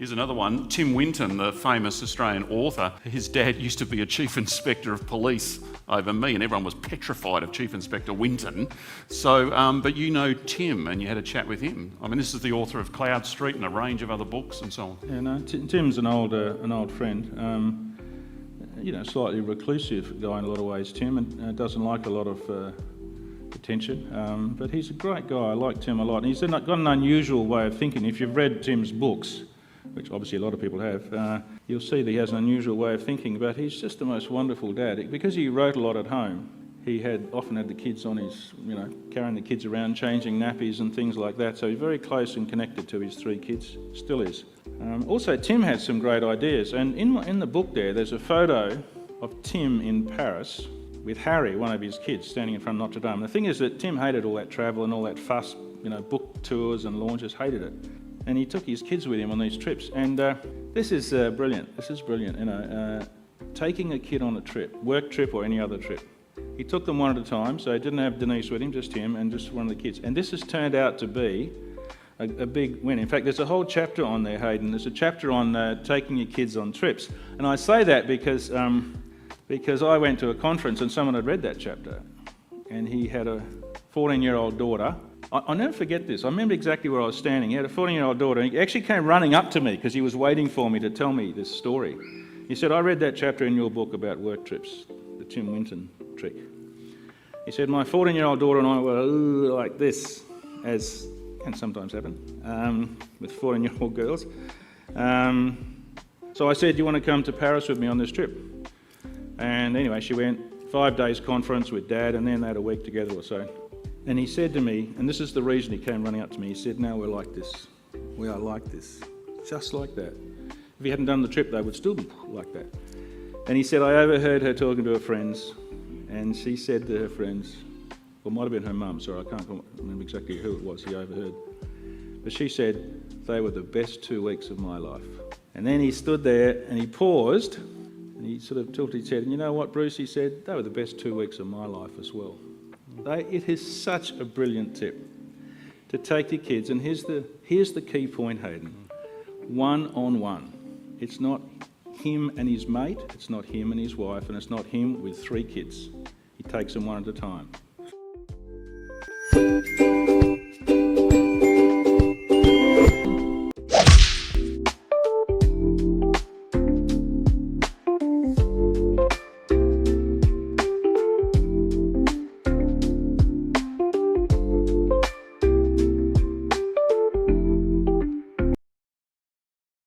Here's another one. Tim WInton, the famous Australian author, his dad used to be a chief inspector of police over me, and everyone was petrified of Chief Inspector WInton. So, but you know Tim, and you had a chat with him. I mean, this is the author of Cloud Street and a range of other books and so on. Yeah, no, Tim's an old friend. Slightly reclusive guy in a lot of ways, Tim, and doesn't like a lot of attention. But he's a great guy. I like Tim a lot. And he's got an unusual way of thinking. If you've read Tim's books, which obviously a lot of people have, you'll see that he has an unusual way of thinking, but he's just the most wonderful dad. Because he wrote a lot at home, he often had the kids on his, carrying the kids around, changing nappies and things like that, so he's very close and connected to his 3 kids, still is. Also, Tim had some great ideas, and in the book there's a photo of Tim in Paris with Harry, one of his kids, standing in front of Notre Dame. And the thing is that Tim hated all that travel and all that fuss, book tours and launches, hated it. And he took his kids with him on these trips. And this is brilliant. This is brilliant. Taking a kid on a trip, work trip or any other trip. He took them one at a time, so he didn't have Denise with him, just him and just one of the kids. And this has turned out to be a big win. In fact, there's a whole chapter on there, Hayden. There's a chapter on taking your kids on trips. And I say that because I went to a conference and someone had read that chapter. And he had a 14-year-old daughter. I'll never forget this. I remember exactly where I was standing. He had a 14-year-old daughter, and he actually came running up to me because he was waiting for me to tell me this story. He said, "I read that chapter in your book about work trips, the Tim WInton trick." He said, "My 14-year-old daughter and I were like this, as can sometimes happen, with 14-year-old girls. So I said, 'Do you want to come to Paris with me on this trip?' And anyway, she went, 5 days conference with Dad, and then they had a week together or so. And he said to me, and this is the reason he came running up to me, he said, 'Now we're like this. We are like this. Just like that.' If he hadn't done the trip, they would still be like that. And he said, 'I overheard her talking to her friends, and she said to her friends,' well, it might have been her mum, sorry, I can't remember exactly who it was he overheard. But she said, 'They were the best 2 weeks of my life.' And then he stood there and he paused, and he sort of tilted his head, and you know what, Bruce, he said, 'They were the best 2 weeks of my life as well.' It is such a brilliant tip to take your kids, and here's the key point, Hayden. One-on-one. It's not him and his mate, it's not him and his wife, and it's not him with 3 kids. He takes them one at a time.